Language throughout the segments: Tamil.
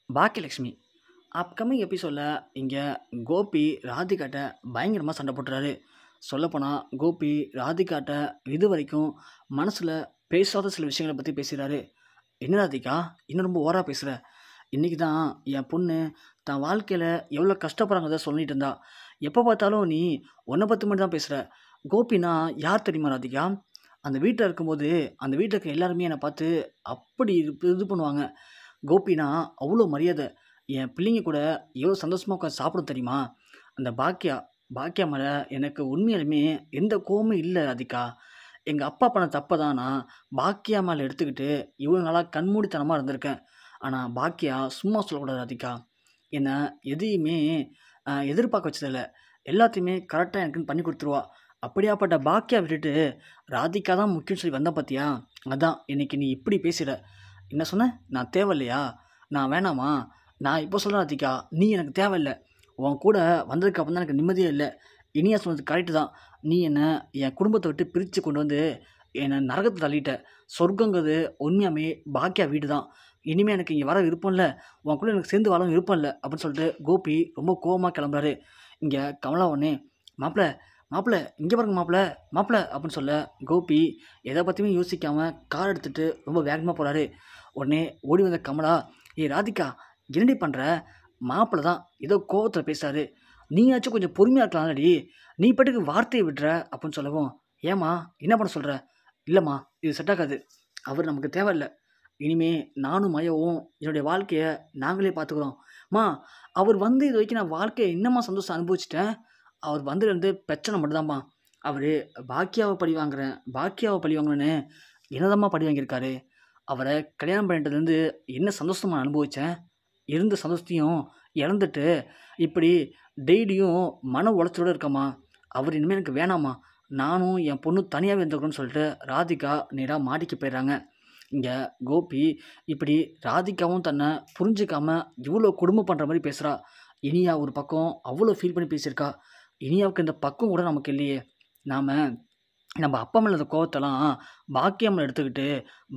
பாக்கியலட்சுமி அப்கமிங் எபிசோடில் இங்கே கோபி ராதிகாட்ட பயங்கரமாக சண்டை போட்டுறாரு. சொல்லப்போனால் கோபி ராதிகாட்ட இது வரைக்கும் மனசில் பேசாத சில விஷயங்களை பற்றி பேசுகிறாரு. என்ன ராதிகா, இன்னும் ரொம்ப ஓவராக பேசுகிற? இன்றைக்கி தான் என் பொண்ணு தன் வாழ்க்கையில் எவ்வளோ கஷ்டப்படுறாங்கிறத சொல்லிட்டு இருந்தா. எப்போ பார்த்தாலும் நீ உன்னை பற்றி மட்டும் தான் பேசுகிற. கோபினா யார் தெரியுமா ராதிகா? அந்த வீட்டில் இருக்கும்போது அந்த வீட்டில் இருக்க எல்லாருமே என்னை பார்த்து அப்படி இது பண்ணுவாங்க. கோபினா அவ்வளோ மரியாதை. என் பிள்ளைங்க கூட எவ்வளோ சந்தோஷமாக உட்காந்து சாப்பிடும் தெரியுமா? அந்த பாக்கியா மேலே எனக்கு உண்மையாலுமே எந்த கோவமும் இல்லை ராதிகா. எங்கள் அப்பா பண்ண தப்பை தான் நான் பாக்கியா மேலே எடுத்துக்கிட்டு இவ்வளோ நாளாக கண்மூடித்தனமாக இருந்திருக்கேன். ஆனால் பாக்கியா சும்மா சொல்லக்கூடாது ராதிகா. என்னை எதையுமே எதிர்பார்க்க வச்சதில்லை. எல்லாத்தையுமே கரெக்டாக எனக்குன்னு பண்ணி கொடுத்துருவா. அப்படியாப்பட்ட பாக்கியா விட்டுட்டு ராதிகா தான் முக்கியம்னு சொல்லி வந்தேன் பார்த்தியா? அதான் இன்னைக்கு நீ இப்படி பேசுகிற. என்ன சொன்ன? நான் தேவையில்லையா? நான் வேணாமா? நான் இப்போ சொல்கிறேன் ராதிகா, நீ எனக்கு தேவையில்லை. உன் கூட வந்ததுக்கு அப்புறம் தான் எனக்கு நிம்மதியே இல்லை. இனியா சொன்னது கரெக்டு தான். நீ என்னை என் குடும்பத்தை விட்டு பிரித்து கொண்டு வந்து என்னை நரகத்தை தள்ளிட்ட. சொர்க்கங்கிறது உண்மையாமே பாக்கியா வீடு தான். இனிமேல் எனக்கு இங்கே வர விருப்பம் இல்லை. உன் கூட எனக்கு சேர்ந்து வரவும் விருப்பம் இல்லை அப்படின்னு சொல்லிட்டு கோபி ரொம்ப கோவமாக கிளம்புறாரு. இங்கே கமலா உடனே மாப்பிள்ளை இங்கே பாருங்க மாப்பிள்ளை அப்படின்னு சொல்ல கோபி எதை பற்றியுமே யோசிக்காமல் கார் எடுத்துகிட்டு ரொம்ப வேகமாக போகிறாரு. உடனே ஓடி வந்த கமலா, ராதிகா என்னடி பண்ணுற? மாப்பிள்ளை தான் ஏதோ கோவத்தில் பேசுகிறாரு, நீயாச்சும் கொஞ்சம் பொறுமையாக இருக்கலாம்லடி, நீ பாட்டுக்கு வார்த்தையை விடுற அப்படின்னு சொல்லவும், ஏம்மா என்ன பண்ண சொல்கிற? இல்லைம்மா, இது செட் ஆகாது. அவர் நமக்கு தேவையில்லை. இனிமே நானும் மயவும் என்னுடைய வாழ்க்கையை நாங்களே பார்த்துக்குறோம். அவர் வந்து இது வரைக்கும் நான் வாழ்க்கையை இன்னமா சந்தோஷம் அனுபவிச்சிட்டேன். அவர் வந்ததுலேருந்து பிரச்சனை மட்டும்தாம்மா. அவர் பாக்கியாவை பழி வாங்குறேன்னு என்னதாம்மா பழி வாங்கியிருக்காரு. அவரை கல்யாணம் பண்ணிட்டதுலேருந்து என்ன சந்தோஷமாக அனுபவித்தேன். இருந்த சந்தோஷத்தையும் இழந்துட்டு இப்படி டெய்லியும் மன உளைச்சலோடு இருக்கம்மா. அவர் இனிமேல் எனக்கு வேணாம்மா. நானும் என் பொண்ணு தனியாகவே இருந்துக்கணும்னு சொல்லிட்டு ராதிகா நேராக மாடிக்கு போயிடுறாங்க. இங்கே கோபி இப்படி ராதிகாவும் தன்னை புரிஞ்சிக்காமல் இவ்வளோ கொடுமை பண்ணுற மாதிரி பேசுகிறா. இனியா ஒரு பக்கம் அவ்வளோ ஃபீல் பண்ணி பேசியிருக்கா. இனியாவுக்கு இந்த பக்கம் கூட நமக்கு இல்லையே. நம்ம அப்பா மேலே இந்த கோவத்தெல்லாம் பாக்கியா மேலே எடுத்துக்கிட்டு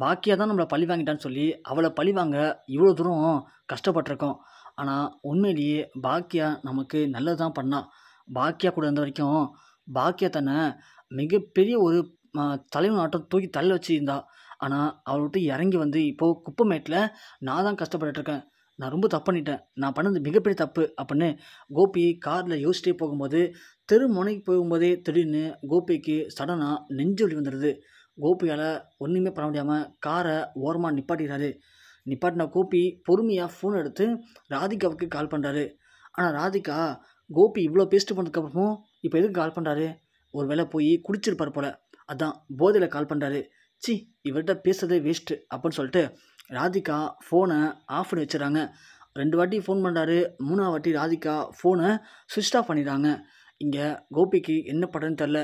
பாக்கியா தான் நம்மளை பழி வாங்கிட்டான்னு சொல்லி அவளை பழி வாங்க இவ்வளோ தூரம் கஷ்டப்பட்டிருக்கோம். ஆனால் உண்மையிலேயே பாக்கியா நமக்கு நல்லது தான் பண்ணா. பாக்கியா கூட இருந்த வரைக்கும் பாக்கியா தன்னை மிகப்பெரிய ஒரு தலைவன் ஆட்டம் தூக்கி தள்ள வச்சுருந்தா. ஆனால் அவளை விட்டு இறங்கி வந்து இப்போது குப்பமேட்டில் நான் தான் கஷ்டப்பட்டுருக்கேன். நான் ரொம்ப தப்பு பண்ணிட்டேன். நான் பண்ணது மிகப்பெரிய தப்பு அப்படின்னு கோபி காரில் யோசிச்சிட்டே போகும்போது தெரு முனைக்கு போகும்போதே திடீர்னு கோபிக்கு சடனாக நெஞ்சு வலி வந்துடுது. கோபியால் ஒன்றுமே பண்ண முடியாமல் காரை ஓரமாக நிப்பாட்டின கோபி பொறுமையாக ஃபோன் எடுத்து ராதிகாவுக்கு கால் பண்ணுறாரு. ஆனால் ராதிகா கோபி இவ்வளோ பேசிட்டு பண்ணதுக்கப்புறமும் இப்போ எதுக்கு கால் பண்ணுறாரு? ஒரு வேளை போய் குடிச்சிருப்பார் போல், அதான் போதையில் கால் பண்ணுறாரு. இவர்கிட்ட பேசுறதே வேஸ்ட்டு அப்படின்னு சொல்லிட்டு ராதிகா ஃபோனை ஆஃப் பண்ணி வச்சுறாங்க. 2 வாட்டி ஃபோன் பண்ணுறாரு. 3ஆவது வாட்டி ராதிகா ஃபோனை சுவிட்ச் ஆஃப் பண்ணிடுறாங்க. இங்கே கோபிக்கு என்ன பண்ணுறதுன்னு தெரில.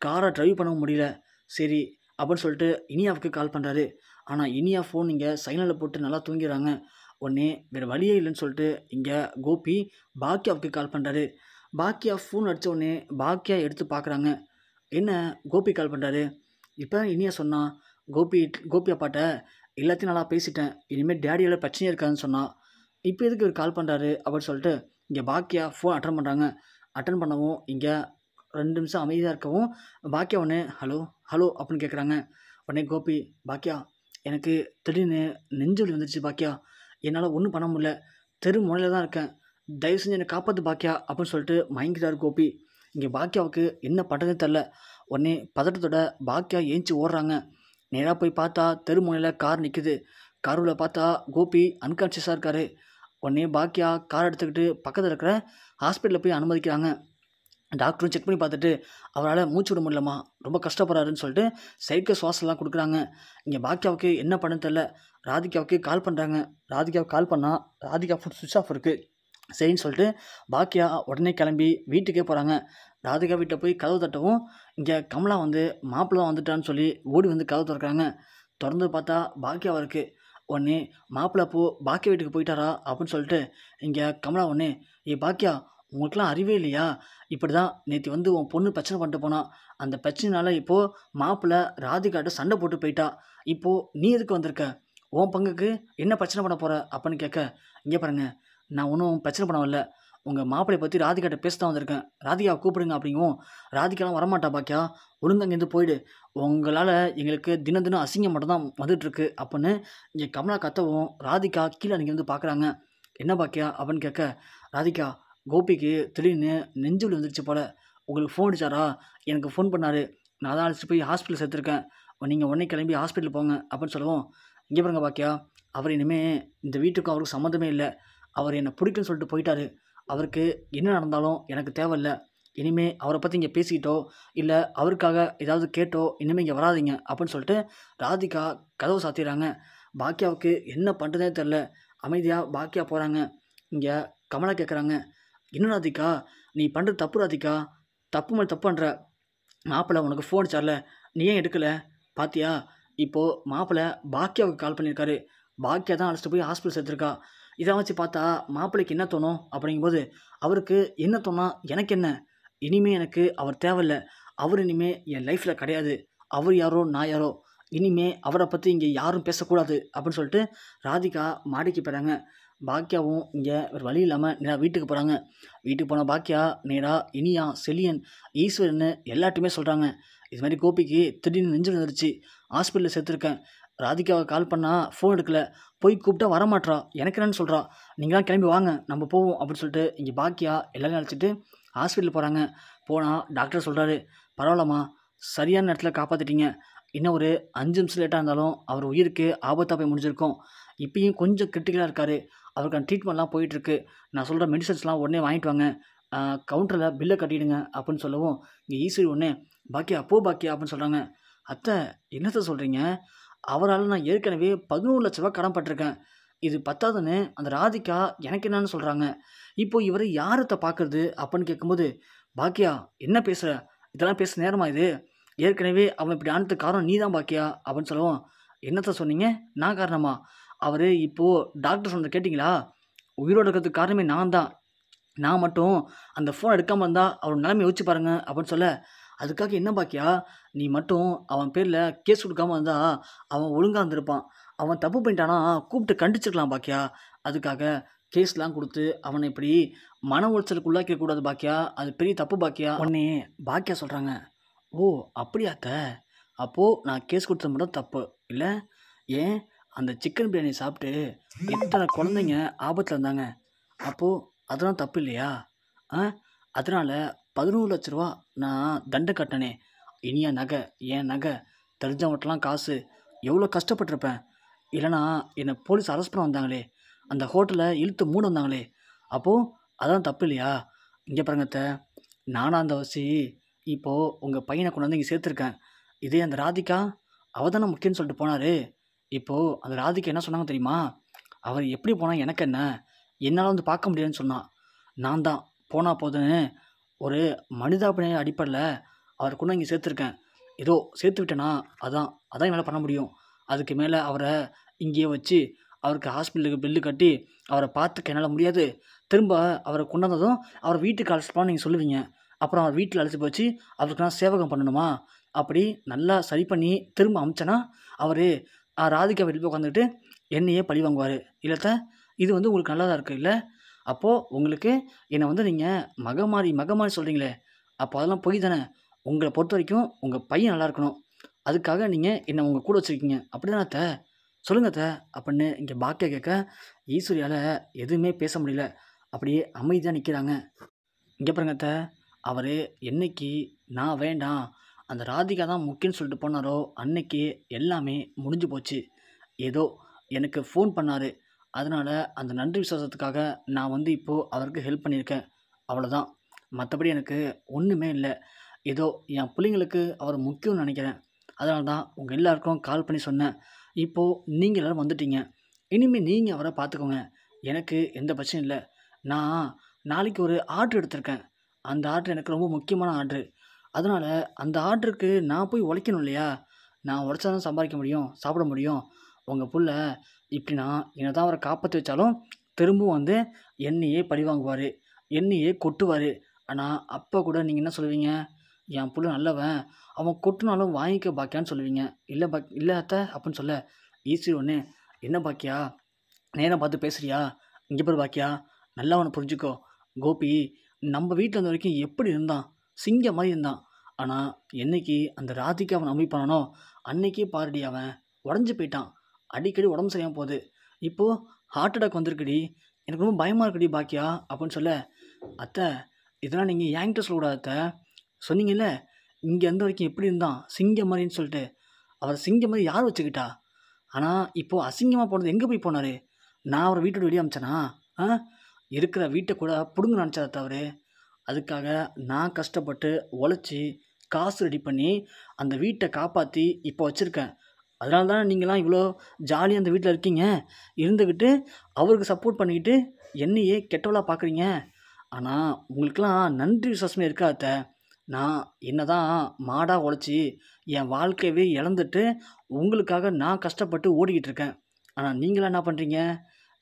காரை ட்ரைவ் பண்ணவும் முடியல. சரி அப்படின்னு சொல்லிட்டு இனியாவுக்கு கால் பண்ணுறாரு. ஆனால் இனியா ஃபோன் இங்கே சைலண்டில் போட்டு நல்லா தூங்கிடுறாங்க. உடனே வேறு வழியே இல்லைன்னு சொல்லிட்டு இங்கே கோபி பாக்கியாவுக்கு கால் பண்ணுறாரு. பாக்கியா ஃபோன் அடித்த உடனே பாக்கியா எடுத்து பார்க்குறாங்க. என்ன கோபி கால் பண்ணுறாரு? இப்போ தான் இனியா சொன்னான், கோபி அப்பாட்ட எல்லாத்தையும் நல்லா பேசிட்டேன், இனிமேல் டேடியால் பிரச்சனையே இருக்காதுன்னு சொன்னான். இப்போ எதுக்கு இவர் கால் பண்ணுறாரு அப்படின்னு சொல்லிட்டு இங்கே பாக்கியா ஃபோன் அட்டன் பண்ணுறாங்க. அட்டன் பண்ணவும் இங்கே 2 நிமிஷம் அமைதியாக இருக்கவும் பாக்கியா உடனே ஹலோ அப்படின்னு கேட்குறாங்க. உடனே கோபி, பாக்கியா எனக்கு திடீர்னு நெஞ்சு வலி வந்துடுச்சு பாக்கியா, என்னால் ஒன்றும் பண்ண முடியல, தெரு முனையில் தான் இருக்கேன், தயவு செஞ்சு என்னை காப்பாற்று பாக்கியா அப்படின்னு சொல்லிட்டு மயங்கிறார் கோபி. இங்கே பாக்கியாவுக்கு என்ன பண்ணுறதுன்னு தெரில. உடனே பதட்டத்தோட பாக்கியா ஏஞ்சி ஓடுறாங்க. நேராக போய் பார்த்தா தெரு முனையில் கார் நிற்குது. காரில் பார்த்தா கோபி அன்கான்ஷியஸாக இருக்கார். உடனே பாக்கியா கார் எடுத்துக்கிட்டு பக்கத்தில் இருக்கிற ஹாஸ்பிட்டலில் போய் அனுமதிக்கிறாங்க. டாக்டரும் செக் பண்ணி பார்த்துட்டு அவரால் மூச்சு விட முடியலம்மா, ரொம்ப கஷ்டப்படுறாருன்னு சொல்லிட்டு செயற்கை சுவாசம்லாம் கொடுக்குறாங்க. இங்கே பாக்கியாவுக்கு என்ன பண்ணுன்னு தெரில. ராதிகாவுக்கு கால் பண்ணுறாங்க. ராதிகாவுக்கு கால் பண்ணால் ராதிகா ஃபோன் சுவிட்ச் ஆஃப் இருக்குது. சரின்னு சொல்லிட்டு பாக்கியா உடனே கிளம்பி வீட்டுக்கே போகிறாங்க. ராதிகா வீட்டில் போய் கதவு தட்டவும் இங்கே கமலா வந்து மாப்பிள்ளை வந்துட்டான்னு சொல்லி ஓடி வந்து கதவு திறக்கிறாங்க. திறந்து பார்த்தா பாக்கியாவாக இருக்குது. உடனே மாப்பிள்ளை பாக்கியா வீட்டுக்கு போயிட்டாரா அப்படின்னு சொல்லிட்டு இங்கே கமலா உடனே, பாக்கியா உங்களுக்குலாம் அறிவே இல்லையா? இப்படி தான் நேற்று வந்து உன் பொண்ணு பிரச்சனை பண்ணிட்டு போனா. அந்த பிரச்சனைனால இப்போது மாப்பிள்ளை ராதிகாட்ட சண்டை போட்டு போயிட்டா. இப்போது நீ எதுக்கு வந்திருக்க? உன் பங்குக்கு என்ன பிரச்சனை பண்ண போகிற அப்படின்னு கேட்க, இங்கே பாருங்க, நான் ஒன்றும் பிரச்சனை பண்ண வரல. உங்கள் மாப்பிள்ளைய பற்றி ராதிகாட்ட பேச தான் வந்திருக்கேன். ராதிகாவை கூப்பிடுங்க அப்படிங்கவும், ராதிகாலாம் வரமாட்டா பாக்கியா, ஒழுங்கா இங்கேருந்து போயிடு. உங்களால் எங்களுக்கு தினம் தினம் அசிங்கம் மட்டும் தான் வந்துட்டுருக்கு அப்படின்னு இங்கே கமலா கத்தவும், ராதிகா கீழே நீங்கள் வந்து பார்க்குறாங்க. என்ன பாக்கியா அப்படின்னு கேட்க, ராதிகா, கோபிக்கு திடீர்னு நெஞ்சு வலி வந்துருச்சு போல. உங்களுக்கு ஃபோன் அடிச்சாரா? எனக்கு ஃபோன் பண்ணாரு. நான் தான் அழைச்சிட்டு போய் ஹாஸ்பிட்டல் சேர்த்துருக்கேன். நீங்கள் உடனே கிளம்பி ஹாஸ்பிட்டல் போங்க அப்படின்னு சொல்லவும், இங்கே பாருங்க பாக்கியா, அவர் இனிமேல் இந்த வீட்டுக்கும் அவருக்கு சம்மந்தமே இல்லை. அவர் என்னை பிடிக்குன்னு சொல்லிட்டு போயிட்டாரு. அவருக்கு என்ன நடந்தாலும் எனக்கு தேவையில்ல. இனிமே அவரை பற்றி இங்கே பேசிக்கிட்டோ இல்லை அவருக்காக ஏதாவது கேட்டோ இனிமேல் இங்கே வராதீங்க அப்படின்னு சொல்லிட்டு ராதிகா கதவு சாத்திடுறாங்க. பாக்கியாவுக்கு என்ன பண்ணுறதே தெரில. அமைதியாக பாக்கியா போகிறாங்க. இங்கே கமலா கேட்குறாங்க, என்ன ராதிகா நீ பண்ணுறது தப்பு ராதிகா, தப்பு மேலே தப்பு பண்ணுற. மாப்பிள்ளை உனக்கு ஃபோன் அடிச்சார்ல, நீ ஏன் எடுக்கலை? பாத்தியா, இப்போது மாப்பிள்ளை பாக்கியாவுக்கு கால் பண்ணியிருக்காரு. பாக்கியா தான் அழைச்சிட்டு போய் ஹாஸ்பிட்டல் சேர்த்துருக்கா. இதை வச்சு பார்த்தா மாப்பிள்ளைக்கு என்ன தோணும் அப்படிங்கும்போது, அவருக்கு என்ன தோணா எனக்கு என்ன, இனிமேல் எனக்கு அவர் தேவையில்லை. அவர் இனிமேல் என் லைஃப்பில் கிடையாது. அவர் யாரோ நான் யாரோ, இனிமே அவரை பற்றி இங்கே யாரும் பேசக்கூடாது அப்படின்னு சொல்லிட்டு ராதிகா மாடிக்கு போகிறாங்க. பாக்கியாவும் இங்கே ஒரு வழி இல்லாமல் நேராக வீட்டுக்கு போகிறாங்க. வீட்டுக்கு போன பாக்கியா நேராக இனியா, செலியன், ஈஸ்வரன்னு எல்லாத்தையுமே சொல்கிறாங்க. இது மாதிரி கோபிக்கு திடீர்னு நெஞ்சு வந்துருச்சு, ஹாஸ்பிட்டலில் சேர்த்துருக்கேன். ராதிகாவை கால் பண்ணால் ஃபோன் எடுக்கலை, போய் கூப்பிட்டா வரமாட்றா, எனக்கு என்னன்னு சொல்கிறா. நீங்களாம் கிளம்பி வாங்க நம்ம போவோம் அப்படின்னு சொல்லிட்டு இங்கே பாக்கியா எல்லாரும் அழைச்சிட்டு ஹாஸ்பிட்டல் போகிறாங்க. போனால் டாக்டர் சொல்கிறாரு, பரவாயில்லம்மா, சரியான நேரத்தில் காப்பாற்றிட்டீங்க. இன்னும் ஒரு 5 நிமிஷம் லேட்டாக இருந்தாலும் அவர் உயிருக்கு ஆபத்தாக போய் முடிஞ்சிருக்கும். இப்பயும் கொஞ்சம் கிரிட்டிக்கலாக இருக்கார். அவருக்கான ட்ரீட்மெண்ட்லாம் போயிட்டுருக்கு. நான் சொல்கிற மெடிசன்ஸ்லாம் உடனே வாங்கிட்டு வாங்க, கவுண்டரில் பில்லை கட்டிடுங்க அப்படின்னு சொல்லவும், இங்கே ஈஸ்வரி உடனே, பாக்கியா போ பாக்கியா அப்படின்னு சொல்கிறாங்க. அத்தை, என்னத்தை சொல்கிறீங்க? அவரால் நான் ஏற்கனவே 11 லட்ச ரூபா கடன் பட்டிருக்கேன். இது பத்தாதுன்னு அந்த ராதிகா எனக்கு என்னன்னு சொல்கிறாங்க. இப்போ இவரை யாரத்தை பார்க்குறது அப்படின்னு கேட்கும்போது, பாக்கியா என்ன பேசுகிற, இதெல்லாம் பேச நேரமா இது? ஏற்கனவே அவன் இப்படி ஆனதுக்கு காரணம் நீ தான் பாக்கியா அப்படின்னு சொல்லவும், என்னத்தை சொன்னீங்க, நான் காரணமா? அவர் இப்போது டாக்டர் சொன்னதை கேட்டிங்களா? உயிரோடு இருக்கிறதுக்கு காரணமே நான் தான். நான் மட்டும் அந்த ஃபோன் எடுக்காமல் இருந்தால் அவர் நிலைமை யோசிச்சு பாருங்க அப்படின்னு சொல்ல, அதுக்காக என்ன பாக்கியா, நீ மட்டும் அவன் பேரில் கேஸ் கொடுக்காம இருந்தால் அவன் ஒழுங்காக இருந்திருப்பான். அவன் தப்பு பண்ணிட்டானா கூப்பிட்டு கண்டிச்சிருக்கலாம் பாக்கியா. அதுக்காக கேஸ்லாம் கொடுத்து அவனை இப்படி மன உளைச்சலுக்கு உள்ளாக்கிடக்கூடாது பாக்கியா, அது பெரிய தப்பு பாக்கியா. உடனே பாக்கியா சொல்கிறாங்க, ஓ அப்படியா அத்தை, அப்போது நான் கேஸ் கொடுத்தது மட்டும் தப்பு இல்லை? ஏன் அந்த சிக்கன் பிரியாணி சாப்பிட்டு எத்தனை குழந்தைங்க ஆபத்தில் இருந்தாங்க, அப்போது அதெல்லாம் தப்பு இல்லையா? அதனால் 11 லட்ச ரூபா நான் தண்டை கட்டினேன். இனியா நகை, என் நகை, தெரிஞ்சவங்கட்டலாம் காசு, எவ்வளோ கஷ்டப்பட்டிருப்பேன். இல்லைனா என்னை போலீஸ் அரெஸ்ட் பண்ண வந்தாங்களே, அந்த ஹோட்டலை இழுத்து மூட வந்தாங்களே, அப்போது அதெல்லாம் தப்பு இல்லையா? இங்கே பாருங்க அத்தை, நானாக அந்த வசி இப்போது உங்கள் பையனை கொண்டு வந்து இங்கே சேர்த்துருக்கேன். இதே அந்த ராதிகா, அவள் தானே முக்கியம்னு சொல்லிட்டு போனார். இப்போது அந்த ராதிகா என்ன சொன்னாங்க தெரியுமா? அவர் எப்படி போனால் எனக்கு என்ன, என்னால் வந்து பார்க்க முடியாதுன்னு சொன்னான். நான் தான் போனால் போதுன்னு ஒரு மனிதாபிநய அடிப்படையில் அவரை கொண்டு இங்கே சேர்த்துருக்கேன். ஏதோ சேர்த்து விட்டேனா, அதான் என்னால் பண்ண முடியும். அதுக்கு மேலே அவரை இங்கேயே வச்சு அவருக்கு ஹாஸ்பிட்டலுக்கு பில்லு கட்டி அவரை பார்த்துக்க என்னால் முடியாது. திரும்ப அவரை கொண்டு வந்ததும் அவரை வீட்டுக்கு அழைச்சிட்டு போனால் நீங்கள் சொல்லுவீங்க. அப்புறம் அவர் வீட்டில் அழைச்சி போச்சு அவருக்கு நான் சேவகம் பண்ணணுமா? அப்படி நல்லா சரி பண்ணி திரும்ப அமிச்சேன்னா அவர் ராதிகா வீட்டில் போய் உட்காந்துக்கிட்டு என்னையே பழி வாங்குவார். இல்லைத்த, இது வந்து உங்களுக்கு நல்லா தான் இருக்குது இல்லை? அப்போது உங்களுக்கு என்னை வந்து நீங்கள் மகமாரி சொல்கிறீங்களே, அப்போ அதெல்லாம் பொய் தானே? உங்களை பொறுத்த வரைக்கும் உங்கள் பையன் நல்லா இருக்கணும், அதுக்காக நீங்கள் என்னை உங்கள் கூட வச்சுருக்கீங்க, அப்படி தானே அத்தை? சொல்லுங்க அத்தை அப்படின்னு இங்கே பாக்கியா கேட்க, ஈஸ்வரியால் எதுவுமே பேச முடியல. அப்படியே அமைதியாக நிற்கிறாங்க. இங்கே பாருங்க அத்தை, அவர் என்னைக்கு நான் வேண்டாம் அந்த ராதிகா தான் முக்கியம்னு சொல்லிட்டு போனாரோ அன்னைக்கு எல்லாமே முடிஞ்சு போச்சு. ஏதோ எனக்கு ஃபோன் பண்ணார், அதனால் அந்த நன்றி விசுவாசத்துக்காக நான் வந்து இப்போது அவருக்கு ஹெல்ப் பண்ணியிருக்கேன், அவ்வளோதான். மற்றபடி எனக்கு ஒன்றுமே இல்லை. ஏதோ என் பிள்ளைங்களுக்கு அவர் முக்கியம்னு நினைக்கிறேன். அதனால தான் உங்கள் எல்லாருக்கும் கால் பண்ணி சொன்னேன். இப்போது நீங்கள் எல்லோரும் வந்துட்டீங்க, இனிமேல் நீங்கள் அவரை பார்த்துக்கோங்க, எனக்கு எந்த பிரச்சனையும் இல்லை. நான் நாளைக்கு ஒரு ஆர்டர் எடுத்திருக்கேன். அந்த ஆர்டர் எனக்கு ரொம்ப முக்கியமான ஆர்டரு. அதனால் அந்த ஆர்டருக்கு நான் போய் உழைக்கணும் இல்லையா? நான் உழைச்சா தான் சம்பாதிக்க முடியும், சாப்பிட முடியும். உங்கள் புள்ள இப்படி நான் என்னை தான் அவரை காப்பாற்றி வச்சாலும் திரும்பவும் வந்து என்னையே பழி வாங்குவார், என்னையே கொட்டுவார். ஆனால் அப்போ கூட நீங்கள் என்ன சொல்லுவீங்க? என் புள்ள நல்லவன், அவன் கொட்டுனாலும் வாங்கிக்க பாக்கியான்னு சொல்லுவீங்க. இல்லை அத்தை அப்படின்னு சொல்ல, ஈஸ்வரி ஒன்று, என்ன பாக்கியா நேரம் பார்த்து பேசுறியா? இங்கே பாரு பாக்கியா, நல்லா அவனை புரிஞ்சுக்கோ. கோபி நம்ம வீட்டில் இருந்த வரைக்கும் எப்படி இருந்தான், சிங்கம் மாதிரி இருந்தான். ஆனால் என்னைக்கு அந்த ராதிகா அவன் அமைப்பானோ அன்னைக்கே பாருடி அவன் உடஞ்சி போயிட்டான். அடிக்கடி உடம்பு சரியாமல் போகுது. இப்போது ஹார்ட் அட்டாக் வந்திருக்குடி, எனக்கு ரொம்ப பயமாக இருக்குடி பாக்கியா அப்படின்னு சொல்ல, அத்தை இதெல்லாம் நீங்கள் என்கிட்ட சொல்லக்கூடாது அத்தை. சொன்னீங்கல்ல இங்கே இருந்த வரைக்கும் எப்படி இருந்தான் சிங்கம் மாதிரின்னு சொல்லிட்டு, அவர் சிங்கம் மாதிரி யார் வச்சுக்கிட்டா? ஆனால் இப்போது அசிங்கமாக போனது எங்கே போய் போனார்? நான் அவரை வீட்டோட வெளியே அமிச்சேனா? ஆ இருக்கிற வீட்டை கூட பிடுங்க நினச்சா தவிர, அதுக்காக நான் கஷ்டப்பட்டு உழைச்சி காசு ரெடி பண்ணி அந்த வீட்டை காப்பாற்றி இப்போ வச்சுருக்கேன். அதனால தான் நீங்களாம் இவ்வளோ ஜாலியாக அந்த வீட்டில் இருக்கீங்க. இருந்துக்கிட்டு அவருக்கு சப்போர்ட் பண்ணிக்கிட்டு என்னையே கெட்டவளாக பார்க்குறீங்க. ஆனால் உங்களுக்கெல்லாம் நன்றி விசுவாசமே இருக்காத. நான் என்ன தான் மாடாக உழைச்சி என் வாழ்க்கையவே இழந்துட்டு உங்களுக்காக நான் கஷ்டப்பட்டு ஓடிக்கிட்டு இருக்கேன். ஆனால் நீங்களாம் என்ன பண்ணுறீங்க?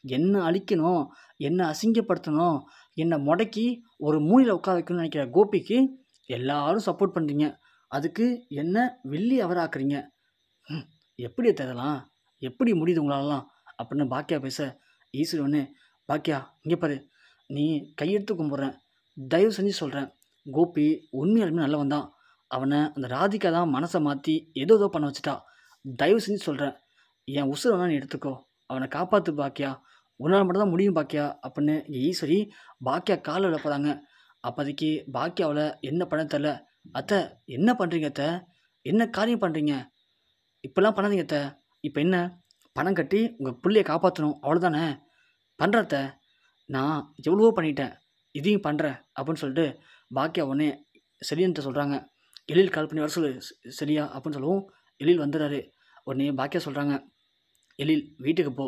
என்ன அழிக்கணும், என்ன அசிங்கப்படுத்தணும், என்னை முடக்கி ஒரு மூலையில் உட்கார வைக்கணும்னு நினைக்கிற கோபிக்கு எல்லாரும் சப்போர்ட் பண்ணுறீங்க. அதுக்கு என்ன வெள்ளி அவராக்குறீங்க. எப்படி தரலாம், எப்படி முடியுது உங்களாலலாம் அப்படின்னு பாக்கியா பேச, ஈஸ்வரி ஒன்று, பாக்கியா இங்கே பாரு, நீ கையெடுத்து கும்பிட்றேன், தயவு செஞ்சு சொல்கிறேன், கோபி உண்மையாலுமே நல்லவன் தான். அவனை அந்த ராதிகா தான் மனசை மாற்றி ஏதோ பண்ண வச்சுட்டா. தயவு செஞ்சு சொல்கிறேன், என் உசுரை வேணா நீ எடுத்துக்கோ, அவனை காப்பாற்று பாக்கியா, உன்னால் மட்டும் தான் முடியும் பாக்கியா அப்படின்னு இங்கே ஈஸ்வரி பாக்கியா காலில் விட போகிறாங்க. அப்போதைக்கு பாக்கியாவில் என்ன பண்ண தெரில. அத்தை என்ன பண்ணுறீங்க அத்தை, என்ன காரியம் பண்ணுறீங்க? இப்போல்லாம் பண்ணாதீங்க அத்தை. இப்போ என்ன, பணம் கட்டி உங்கள் பிள்ளையை காப்பாற்றணும் அவ்வளோதானே? பண்ணுறேன் அத்தை, நான் எவ்வளவோ பண்ணிட்டேன், இதையும் பண்ணுறேன் அப்படின்னு சொல்லிட்டு பாக்கியா உடனே செலியன்ட்ட சொல்கிறாங்க. எழில் கால் பண்ணி வர சொல்லு சரியா அப்படின்னு சொல்லவும் எழில் வந்துடுறாரு. உடனே பாக்கியா சொல்கிறாங்க, எழில் வீட்டுக்கு போ,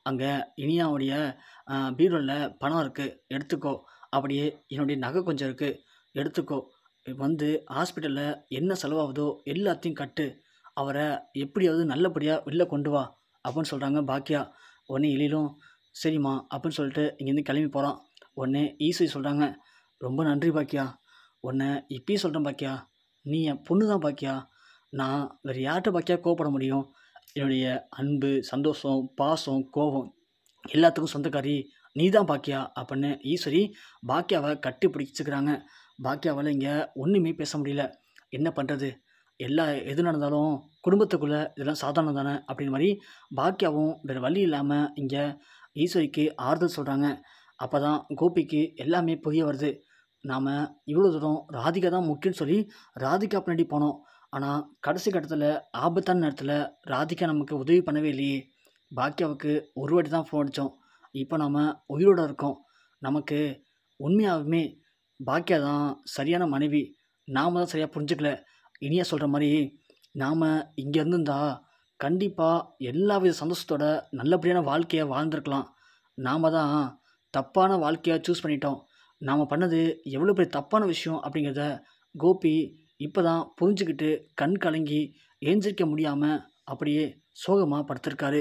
அங்கே இனியாவுடைய பீரோவில் பணம் இருக்குது எடுத்துக்கோ, அப்படியே என்னுடைய நகை கொஞ்சம் இருக்குது எடுத்துக்கோ, வந்து ஹாஸ்பிட்டலில் என்ன செலவாகுதோ எல்லாத்தையும் கட்டு, அவரை எப்படியாவது நல்லபடியாக வெளில கொண்டு வா அப்படின்னு சொல்கிறாங்க பாக்கியா. உடனே எழிலும் சரிம்மா அப்படின்னு சொல்லிட்டு இங்கேருந்து கிளம்பி போகிறான். உடனே ஈஸ்வரி சொல்கிறாங்க, ரொம்ப நன்றி பாக்கியா, உன்னை இப்பயும் சொல்கிறேன் பாக்கியா, நீ என் பொண்ணு தான் பாக்கியா, நான் வேறு யார்கிட்ட பாக்கியா கோவப்பட முடியும்? என்னுடைய அன்பு, சந்தோஷம், பாசம், கோபம் எல்லாத்துக்கும் சொந்தக்காரி நீ தான் பாக்கியா அப்படின்னு ஈஸ்வரி பாக்கியாவை கட்டி பிடிச்சிக்கிறாங்க. பாக்கியாவால் இங்கே ஒன்றுமே பேச முடியல. என்ன பண்ணுறது, எது நடந்தாலும் குடும்பத்துக்குள்ளே இதெல்லாம் சாதாரணம் தானே அப்படின்னு மாதிரி பாக்கியாவும் வேறு வழி இல்லாமல் இங்கே ஈஸ்வரிக்கு ஆறுதல் சொல்கிறாங்க. அப்போ தான் கோபிக்கு எல்லாமே புரிய வருது. நாம் இவ்வளோ தூரம் ராதிகா தான் முக்கியம்னு சொல்லி ராதிகா பின்னாடி போனோம். ஆனால் கடைசி கட்டத்தில் ஆபத்தான நேரத்தில் ராதிகா நமக்கு உதவி பண்ணவே இல்லையே. பாக்கியாவுக்கு ஒரு வாட்டி தான் ஃபோன் அடித்தோம், இப்போ நாம் உயிரோடு இருக்கோம். நமக்கு உண்மையாகவுமே பாக்கியா தான் சரியான மனைவி. நாம் தான் சரியாக புரிஞ்சுக்கல. இனியா சொல்கிற மாதிரி நாம் இங்கே இருந்திருந்தா கண்டிப்பாக எல்லா வித சந்தோஷத்தோட நல்லபடியான வாழ்க்கையை வாழ்ந்துருக்கலாம். நாம் தான் தப்பான வாழ்க்கையாக சூஸ் பண்ணிட்டோம். நாம் பண்ணது எவ்வளோ பெரிய தப்பான விஷயம் அப்படிங்கிறத கோபி இப்போ தான் புரிஞ்சுக்கிட்டு கண் கலங்கி ஏஞ்சிக்க முடியாமல் அப்படியே சோகமாக படுத்திருக்காரு.